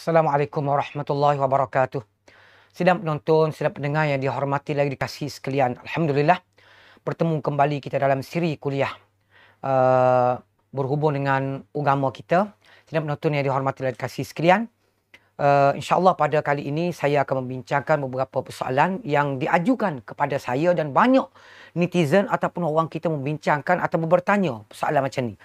Assalamualaikum warahmatullahi wabarakatuh. Sidang penonton, sidang pendengar yang dihormati lagi dikasihi sekalian. Alhamdulillah, bertemu kembali kita dalam siri kuliah berhubung dengan agama kita. Sidang penonton yang dihormati lagi dikasihi sekalian. InsyaAllah pada kali ini saya akan membincangkan beberapa persoalan yang diajukan kepada saya dan banyak netizen ataupun orang kita membincangkan atau bertanya persoalan macam ni.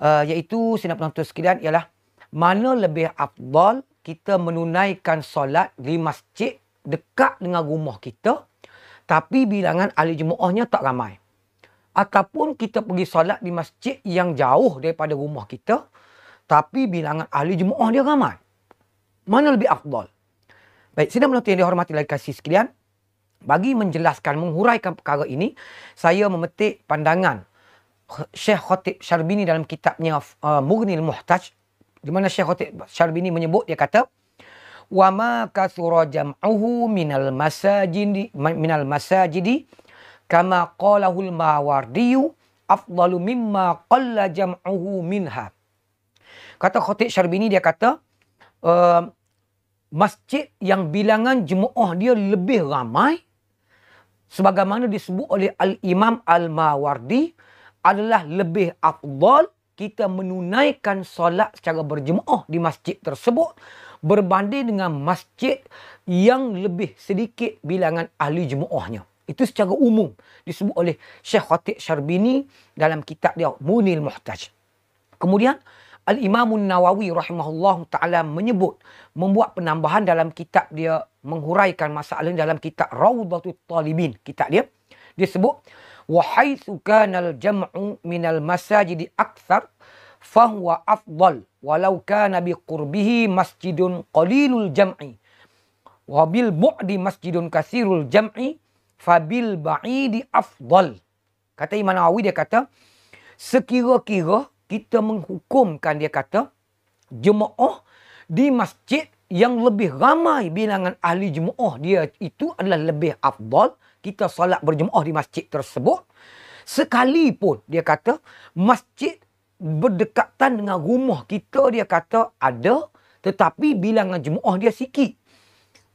Iaitu sidang penonton sekalian ialah mana lebih afdal kita menunaikan solat di masjid dekat dengan rumah kita tapi bilangan ahli jemaahnya tak ramai. Ataupun kita pergi solat di masjid yang jauh daripada rumah kita tapi bilangan ahli jemaah dia ramai. Mana lebih afdal? Baik, sidang penonton yang dihormati lagi kasih sekalian, bagi menjelaskan, menghuraikan perkara ini, saya memetik pandangan Syekh Khatib Syarbini dalam kitabnya Mughnil Muhtaj, di mana Syekh Khatib Syarbini menyebut, dia kata, wa ma kathura jam'uhu minal masajidi kama qalahul Mawardiyu afdalu mimma qalla jam'uhu minha. Kata Khatib Syarbini, dia kata masjid yang bilangan jemaah dia lebih ramai sebagaimana disebut oleh Al-Imam Al-Mawardi adalah lebih afdal kita menunaikan solat secara berjemaah di masjid tersebut berbanding dengan masjid yang lebih sedikit bilangan ahli jemaahnya. Itu secara umum disebut oleh Syekh Khatib Syarbini dalam kitab dia Munil Muhtaj. Kemudian Al-Imam Nawawi rahimahullah ta'ala membuat penambahan dalam kitab dia, menghuraikan masalah dalam kitab Rawdatul Talibin. Kitab dia sebut, وَحَيْثُ كَانَ الْجَمْعُ مِنَ الْمَسَاجِدِ أَكْثَرْ فَهُوَ أَفْضَلْ وَلَوْ كَانَ بِقُرْبِهِ مَسْجِدٌ قَلِيلُ الْجَمْعِ وَبِالْبُعْدِ مَسْجِدٌ كَثِيرُ الْجَمْعِ فَبِالْبَعِيدِ أَفْضَلْ. Kata Imam Nawawi, dia kata, sekira-kira kita menghukumkan, dia kata, jemaah di masjid yang lebih ramai bilangan ahli jemaah dia itu adalah lebih afdal kita solat berjemaah di masjid tersebut, sekalipun dia kata masjid berdekatan dengan rumah kita, dia kata ada tetapi bilangan jemaah dia sikit.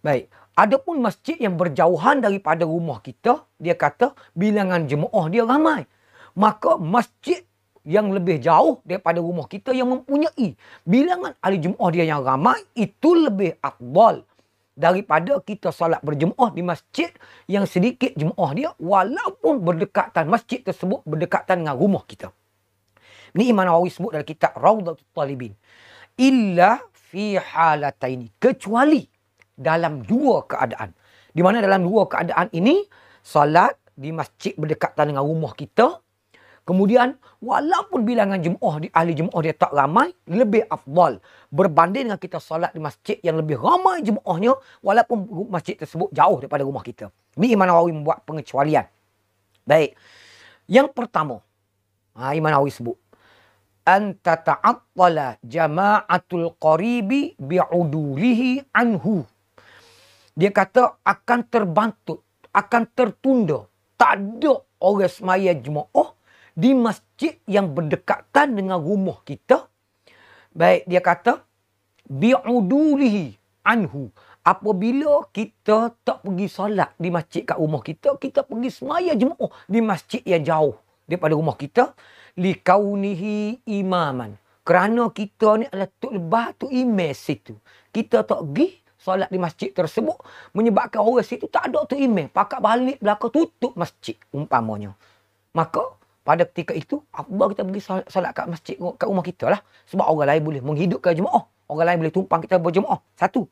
Baik, adapun masjid yang berjauhan daripada rumah kita, dia kata bilangan jemaah dia ramai, maka masjid yang lebih jauh daripada rumah kita yang mempunyai bilangan ahli jemaah dia yang ramai itu lebih afdal daripada kita solat berjemaah di masjid yang sedikit jemaah dia walaupun berdekatan, masjid tersebut berdekatan dengan rumah kita. Ini Imam Nawawi sebut dalam kitab Rawdatul Talibin. Illa fi halataini, kecuali dalam dua keadaan. Di mana dalam dua keadaan ini solat di masjid berdekatan dengan rumah kita, kemudian walaupun bilangan jemaah di ahli jemaah dia tak ramai, lebih afdal berbanding dengan kita solat di masjid yang lebih ramai jemaahnya walaupun masjid tersebut jauh daripada rumah kita. Ini Imam Nawawi membuat pengecualian. Baik. Yang pertama, Imam Nawawi sebut, an tata'attala jama'atul qaribi bi'udurihi anhu. Dia kata akan terbantut, akan tertunda, tak ada orang semaya jemaah di masjid yang berdekatan dengan rumah kita. Baik, dia kata bi'udulihi anhu. Apabila kita tak pergi solat di masjid kat rumah kita, kita pergi semaya jemaah di masjid yang jauh daripada rumah kita, likaunihi imaman. Kerana kita ni adalah tok lebah, tok imam situ. Kita tak pergi solat di masjid tersebut menyebabkan orang situ tak ada tok imam, pakat balik belakang tutup masjid umpamanya. Maka pada ketika itu, afdal kita pergi solat kat masjid, kat rumah kita lah. Sebab orang lain boleh menghidupkan jemaah. Orang lain boleh tumpang kita berjemaah. Satu.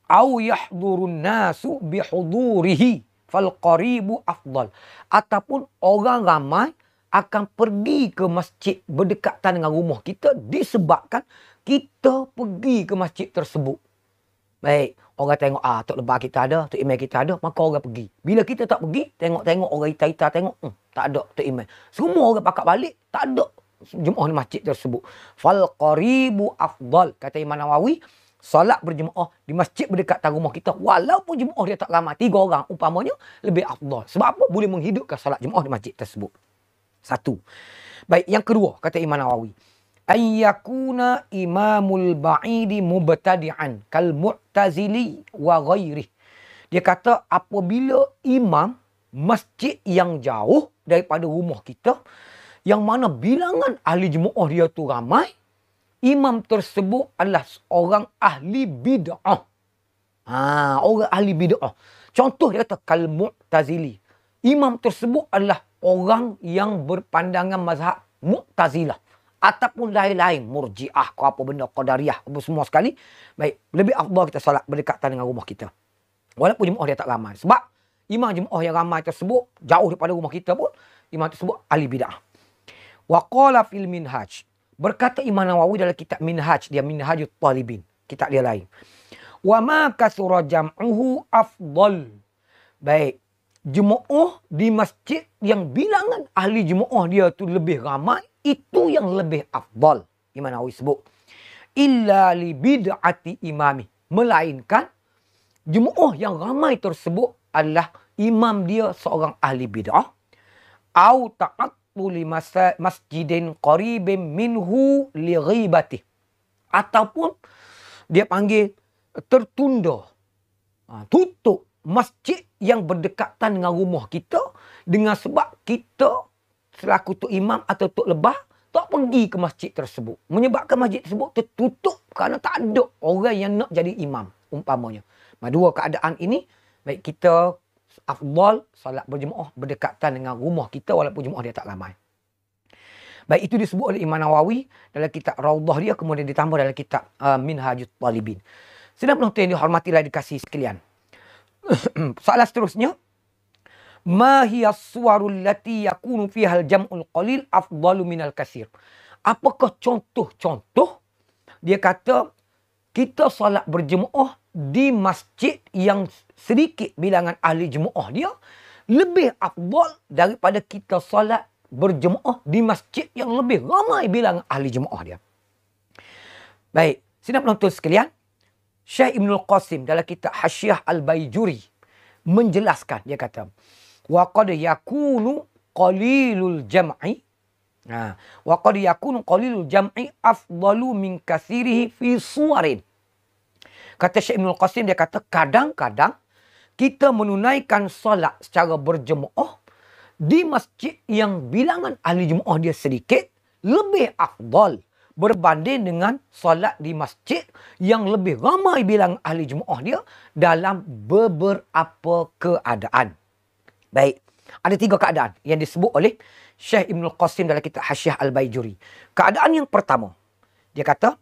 Au yahdurun nasu bihudurihi fal qaribu afdal. Ataupun orang ramai akan pergi ke masjid berdekatan dengan rumah kita disebabkan kita pergi ke masjid tersebut. Baik, orang tengok, tok lebah kita ada, tok imam kita ada, maka orang pergi. Bila kita tak pergi, tengok-tengok orang ita-ita tengok, tak ada tok imam. Semua orang pakat balik, tak ada jemaah di masjid tersebut. Fal qaribu afdal. Kata Imam Nawawi, solat berjemaah di masjid berdekatan rumah kita walaupun jemaah dia tak ramai, 3 orang umpamanya, lebih afdal. Sebab apa? Boleh menghidupkan solat jemaah di masjid tersebut. Satu. Baik, yang kedua, kata Imam Nawawi, Ayyakuna imamul ba'idi mubtadi'an kal mu'tazili wa ghairih. Dia kata apabila imam masjid yang jauh daripada rumah kita, yang mana bilangan ahli jemaah dia tu ramai, imam tersebut adalah orang ahli bid'ah. Orang ahli bid'ah. Contoh dia kata kal mu'tazili. Imam tersebut adalah orang yang berpandangan mazhab Mu'tazilah. Ataupun lain-lain, Murji'ah, ke apa benda, Qadariyah, apa semua sekali. Baik, lebih afdal kita salat berdekatan dengan rumah kita. Walaupun jemaah dia tak ramai. Sebab imam jemaah yang ramai tersebut, jauh daripada rumah kita pun, imam tersebut ahli bid'ah. Wa qala fil minhaj. Berkata Imam Nawawi dalam kitab Minhaj, dia Minhajut Talibin. Kitab dia lain. Wa ma kasura jam'uhu afdal. Baik. Jemaah di masjid yang bilangan ahli jemaah dia tu lebih ramai, itu yang lebih afdal. Imam Nawawi sebut. Illa li bid'ati imami. Melainkan jemaah yang ramai tersebut adalah imam dia seorang ahli bid'ah. Au ta'attuli masjidin qaribin minhu li ghibati. Ataupun dia panggil tertunda. Tutup masjid yang berdekatan dengan rumah kita dengan sebab kita selaku tok imam atau tok lebah tak pergi ke masjid tersebut. Menyebabkan masjid tersebut tertutup kerana tak ada orang yang nak jadi imam umpamanya. Dua keadaan ini, baik kita afdal salat berjemaah berdekatan dengan rumah kita walaupun jemaah dia tak ramai. Baik, itu disebut oleh Imam Nawawi dalam kitab Raudhah dia, kemudian ditambah dalam kitab Minhajut Talibin. Sedang penonton yang dihormati dan dikasihi sekalian. Soalan seterusnya, ma hiya as-suwarul lati yakunu fiha al-jam'ul qalil afdalu minal katsir. Apakah contoh-contoh dia kata kita solat berjemaah di masjid yang sedikit bilangan ahli jemaah dia lebih afdal daripada kita solat berjemaah di masjid yang lebih ramai bilangan ahli jemaah dia. Baik, sidang penonton sekalian, Syekh Ibnul Qasim dalam kitab Hasyiah Al-Baijuri menjelaskan, dia kata wa qad yakunu qalilul jam'i wa qad yakunu qalilul jam'i afdalu min katsirihi fi suwarin. Kata Syekh Ibnul Qasim, dia kata kadang-kadang kita menunaikan solat secara berjemaah di masjid yang bilangan ahli jemaah dia sedikit lebih afdal berbanding dengan solat di masjid yang lebih ramai bilangan ahli jemaah dia dalam beberapa keadaan. Baik, ada 3 keadaan yang disebut oleh Syekh Ibnul Qasim dalam kitab Hasyiah Al-Baijuri. Keadaan yang pertama, dia kata,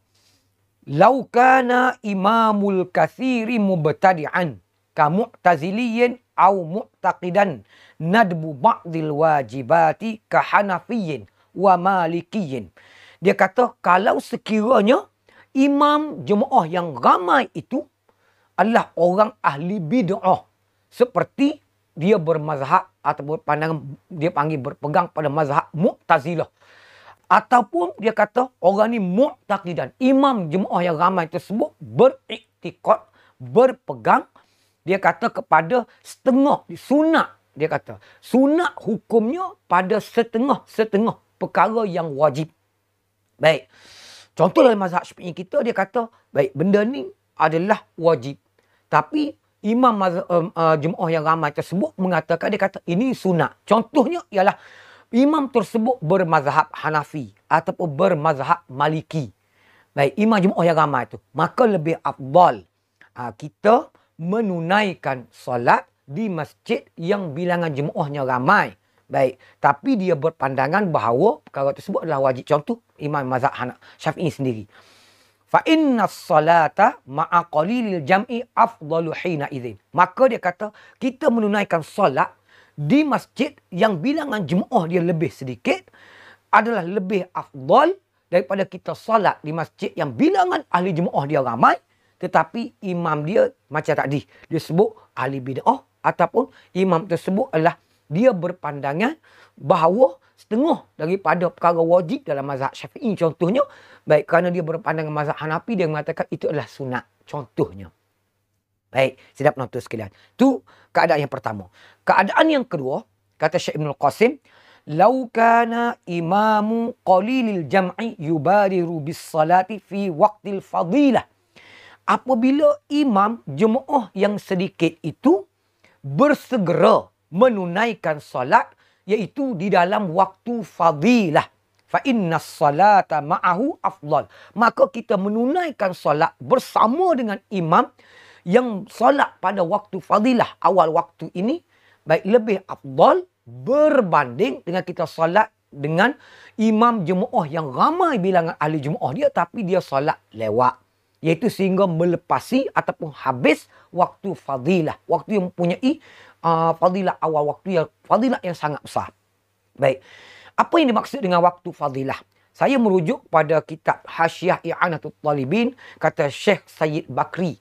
"Lau kana imamul katsiri mubtadi'an ka mu'taziliyin au mu'taqidan nadbu ba'dil wajibati ka hanafiyyin wa malikiyin." Dia kata kalau sekiranya imam jemaah yang ramai itu adalah orang ahli bid'ah, seperti dia bermazhab ataupun pandangan dia panggil berpegang pada mazhab Mu'tazilah, ataupun dia kata orang ni mu'taqidan, imam jemaah yang ramai tersebut beriktikad, berpegang, dia kata kepada setengah sunat, dia kata sunat hukumnya pada setengah-setengah perkara yang wajib. Baik, contoh dalam mazhab Syafi'i kita, dia kata baik, benda ni adalah wajib, tapi imam jemaah yang ramai tersebut mengatakan, dia kata ini sunat. Contohnya ialah imam tersebut bermazhab Hanafi ataupun bermazhab Maliki. Baik, imam jemaah yang ramai tu, maka lebih afdal kita menunaikan solat di masjid yang bilangan jemaahnya ramai. Baik, tapi dia berpandangan bahawa perkara tersebut adalah wajib. Contoh imam mazhab Syafi'i sendiri, fa inna salata ma'a qalilil jam'i afdalu hina idzin. Maka dia kata kita menunaikan solat di masjid yang bilangan jemaah dia lebih sedikit adalah lebih afdal daripada kita solat di masjid yang bilangan ahli jemaah dia ramai tetapi imam dia macam tadi dia sebut ahli bid'ah, ataupun imam tersebut adalah dia berpandangan bahawa setengah daripada perkara wajib dalam mazhab Syafi'i contohnya, baik kerana dia berpandangan mazhab Hanafi, dia mengatakan itu adalah sunat contohnya. Baik, sedap penonton sekalian. Itu keadaan yang pertama. Keadaan yang kedua, kata Syekh Ibnul Qasim, Lau kana imamu qalilil jam'i yubadiru bis salati fi waqtil fadilah. Apabila imam jemaah yang sedikit itu bersegera menunaikan salat, iaitu di dalam waktu fadilah. Fa inna salata ma'ahu afdal. Maka kita menunaikan salat bersama dengan imam yang salat pada waktu fadilah, awal waktu ini, baik lebih afdal berbanding dengan kita salat dengan imam jemaah yang ramai bilangan ahli jemaah dia, tapi dia salat lewat. Iaitu sehingga melepasi ataupun habis waktu fadilah. Waktu yang mempunyai fadilah awal, fadilah yang sangat besar. Baik. Apa yang dimaksud dengan waktu fadilah? Saya merujuk pada kitab Hasyiah I'anatul Talibin, kata Syekh Sayyid Bakri.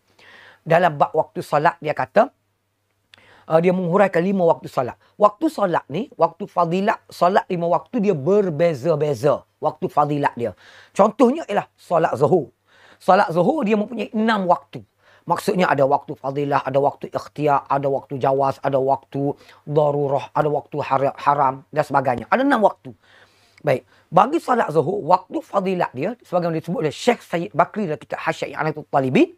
Dalam bab waktu salat dia kata, dia menghuraikan 5 waktu salat. Waktu salat ni, waktu fadilah, salat 5 waktu dia berbeza-beza. Waktu fadilah dia. Contohnya ialah salat zuhur. Salat zuhur dia mempunyai 6 waktu. Maksudnya ada waktu fadilah, ada waktu ikhtiar, ada waktu jawaz, ada waktu darurah, ada waktu haram dan sebagainya. Ada 6 waktu. Baik. Bagi salat zuhur, waktu fadilah dia, sebagaimana disebut oleh Syekh Sayyid Bakri dalam kitab Hasyiah I'anatul Talibin,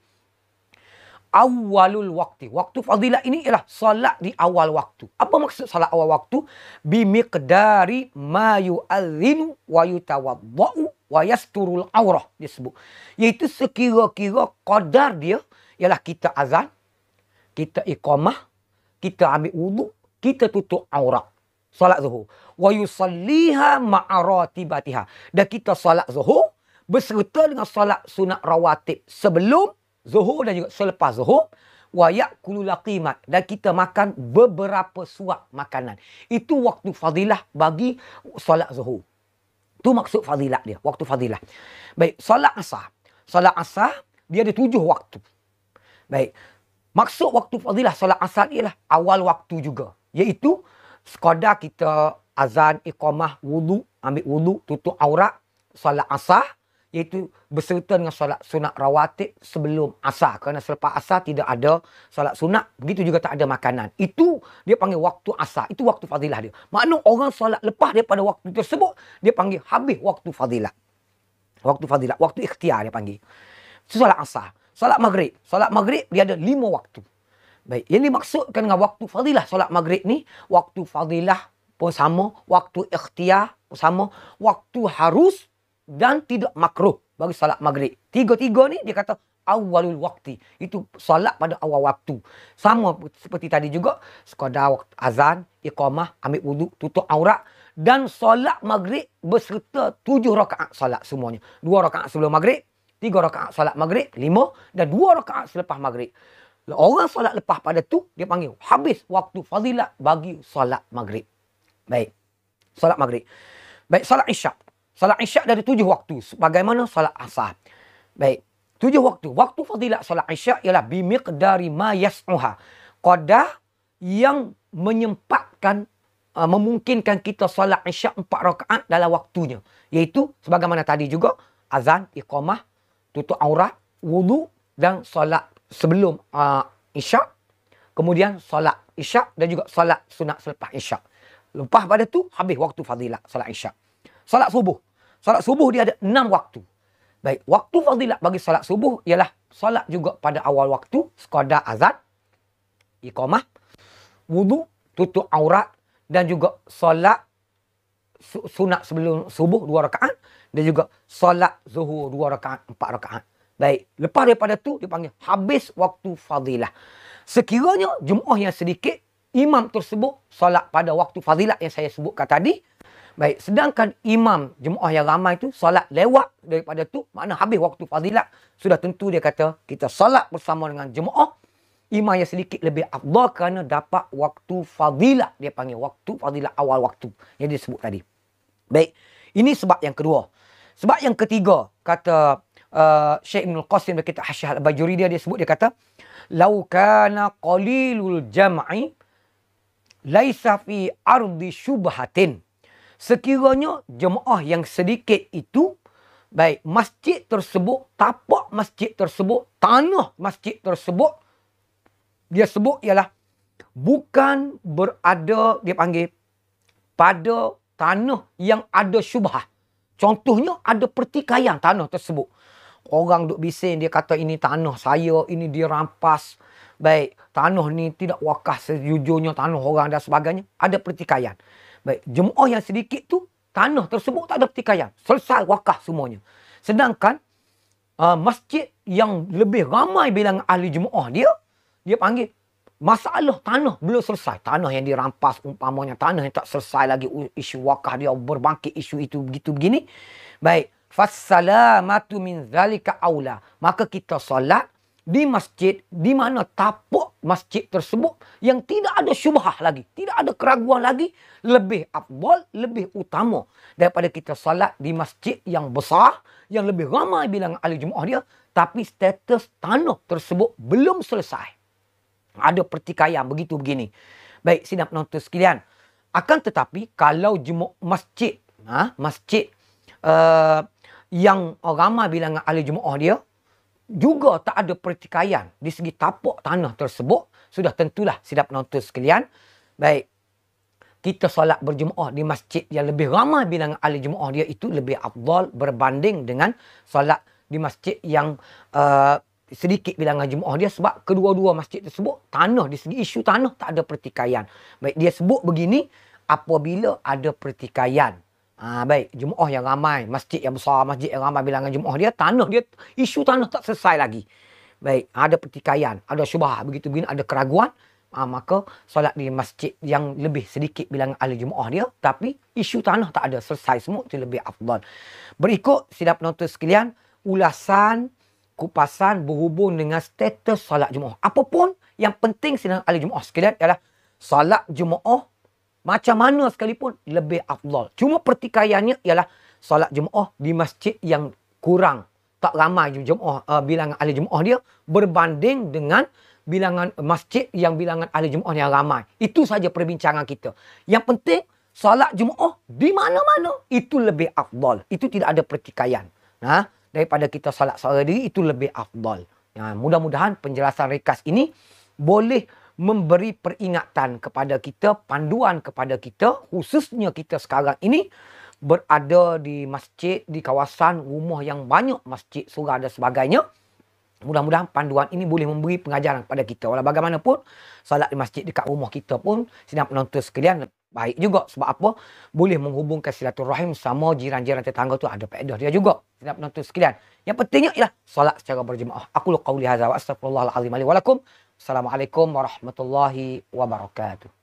awalul waktu. Waktu fadilah ini ialah salat di awal waktu. Apa maksud salat awal waktu? Bimiqdari ma yu'adzinu wa yutawadda'u wa yasturul aurah, disebut. Iaitu sekira-kira qadar dia ialah kita azan, kita iqamah, kita ambil wudu, kita tutup aurat. Salat zuhur. Wa yusalliha ma'aratibatiha. Dan kita salat zuhur berserta dengan salat sunat rawatib sebelum zuhur dan juga selepas zuhur. Wa ya'kulu laqimat. Dan kita makan beberapa suap makanan. Itu waktu fadilah bagi salat zuhur. Itu maksud fadilah dia, waktu fadilah. Baik, salat asar. Salat asar dia ada 7 waktu. Baik. Maksud waktu fadilah salat asar ialah awal waktu juga. Iaitu sekadar kita azan, iqamah, wudu, ambil wudu, tutup aurat, salat asar, iaitu berserta dengan salat sunat rawatib sebelum asar. Kerana selepas asar tidak ada salat sunat, begitu juga tak ada makanan. Itu dia panggil waktu asar. Itu waktu fadilah dia. Maknanya orang salat lepas daripada waktu tersebut, dia panggil habis waktu fadilah. Waktu fadilah, waktu ikhtiar dia panggil. Itu salat asar. Salat maghrib. Salat maghrib dia ada 5 waktu. Baik, yang dimaksudkan dengan waktu fadilah salat maghrib ni, waktu fadilah pun sama, waktu ikhtiar pun sama, waktu harus dan tidak makruh bagi salat maghrib. Tiga-tiga ni dia kata awalul waktu. Itu salat pada awal waktu. Sama seperti tadi juga, sekadar waktu azan, iqamah, ambil wudu, tutup aurat. Dan salat maghrib berserta 7 rakaat salat semuanya. 2 rakaat sebelum maghrib, 3 rakaat salat maghrib, 5 dan 2 rakaat selepas maghrib. Orang salat lepas pada tu, dia panggil habis waktu fadilah bagi salat maghrib. Baik. Salat maghrib. Baik, salat isyak. Salat isyak dari 7 waktu. Bagaimana salat asar. Baik. 7 waktu. Waktu fadilat salat isyak ialah bimiqdari ma yas'uha. Qadar yang menyempatkan, memungkinkan kita salat isyak 4 rakaat dalam waktunya. Iaitu sebagaimana tadi juga, azan, iqamah, tutup aurat, wudu dan salat sebelum isyak. Kemudian salat isyak dan juga salat sunat selepas isyak. Lepas pada tu, habis waktu fadilat salat isyak. Salat subuh. Salat subuh dia ada 6 waktu. Baik, waktu fadilat bagi salat subuh ialah salat juga pada awal waktu, sekadar azan, iqamah, wudu, tutup aurat dan juga salat sunat sebelum subuh 2 rakaat dan juga salat zuhur 2 rakaat, 4 rakaat. Baik, lepas daripada tu dia panggil habis waktu fadilah. Sekiranya jemaah yang sedikit, imam tersebut salat pada waktu fadilah yang saya sebutkan tadi. Baik, sedangkan imam jemaah yang ramai tu salat lewat daripada tu, makna habis waktu fadilah, sudah tentu dia kata kita salat bersama dengan jemaah. Imam yang sedikit lebih afdal kerana dapat waktu fadilah. Dia panggil waktu fadilah awal waktu yang dia sebut tadi. Baik, ini sebab yang kedua. Sebab yang ketiga, kata Syekh Ibn Qasim dalam kitab Hasyiah Al-Bajuri dia sebut, dia kata, "Lau kana qalilul jam'i laisa fi ardi syubhatin." Sekiranya jemaah yang sedikit itu, baik, masjid tersebut, tapak masjid tersebut, tanah masjid tersebut, dia sebut ialah bukan berada, dia panggil, pada tanah yang ada syubhah. Contohnya ada pertikaian tanah tersebut. Orang duk bising, dia kata ini tanah saya, ini dia rampas. Baik, tanah ni tidak wakaf sejujurnya tanah orang dan sebagainya. Ada pertikaian. Baik, jemaah yang sedikit tu, tanah tersebut tak ada pertikaian. Selesai wakaf semuanya. Sedangkan masjid yang lebih ramai bilangan ahli jemaah dia panggil masalah tanah belum selesai. Tanah yang dirampas umpamanya, tanah yang tak selesai lagi isu wakaf dia berbangkit isu itu begitu begini. Baik, fassalamatu min zalika aula. Maka kita solat di masjid di mana tapak masjid tersebut yang tidak ada syubhah lagi, tidak ada keraguan lagi, lebih afdal, lebih utama daripada kita solat di masjid yang besar, yang lebih ramai bilangan ahli jemaah dia, tapi status tanah tersebut belum selesai. Ada pertikaian begitu begini. Baik, sidang penonton sekalian. Akan tetapi kalau jemaah masjid, masjid yang ramai bilangan ahli jemaah dia juga tak ada pertikaian di segi tapak tanah tersebut, sudah tentulah sidang penonton sekalian. Baik, kita solat berjemaah di masjid yang lebih ramai bilangan ahli jemaah dia itu lebih afdal berbanding dengan solat di masjid yang sedikit bilangan jemaah dia, sebab kedua-dua masjid tersebut tanah, di segi isu tanah tak ada pertikaian. Baik, dia sebut begini apabila ada pertikaian. Baik, jemaah yang ramai, masjid yang besar, masjid yang ramai bilangan jemaah dia, tanah dia, isu tanah tak selesai lagi. Baik, ada pertikaian, ada syubhah, begitu begini, ada keraguan, maka solat di masjid yang lebih sedikit bilangan ahli jemaah dia, tapi isu tanah tak ada selesai semua, itu lebih afdal. Berikut sidang penonton sekalian, ulasan kupasan berhubung dengan status solat Jumaat. Apapun yang penting sidang ahli Jumaat sekalian ialah solat Jumaat macam mana sekalipun lebih afdal. Cuma pertikaiannya ialah solat Jumaat di masjid yang kurang, tak ramai Jumaat bilangan ahli Jumaat dia berbanding dengan bilangan masjid yang bilangan ahli Jumaat yang ramai. Itu saja perbincangan kita. Yang penting solat Jumaat di mana-mana itu lebih afdal. Itu tidak ada pertikaian. Daripada kita salat seorang diri, itu lebih afdal. Mudah-mudahan penjelasan ringkas ini boleh memberi peringatan kepada kita, panduan kepada kita, khususnya kita sekarang ini berada di masjid, di kawasan rumah yang banyak masjid, surau dan sebagainya. Mudah-mudahan panduan ini boleh memberi pengajaran kepada kita. Walau bagaimanapun, salat di masjid dekat rumah kita pun, sidang penonton sekalian, baik juga. Sebab apa? Boleh menghubungkan silaturahim sama jiran-jiran tetangga tu, ada faedah dia juga. Sidang penonton sekalian. Yang pentingnya ialah salat secara berjemaah. Aku qauli hadza wa astaghfirullahal azim li wa lakum. Assalamualaikum warahmatullahi wabarakatuh.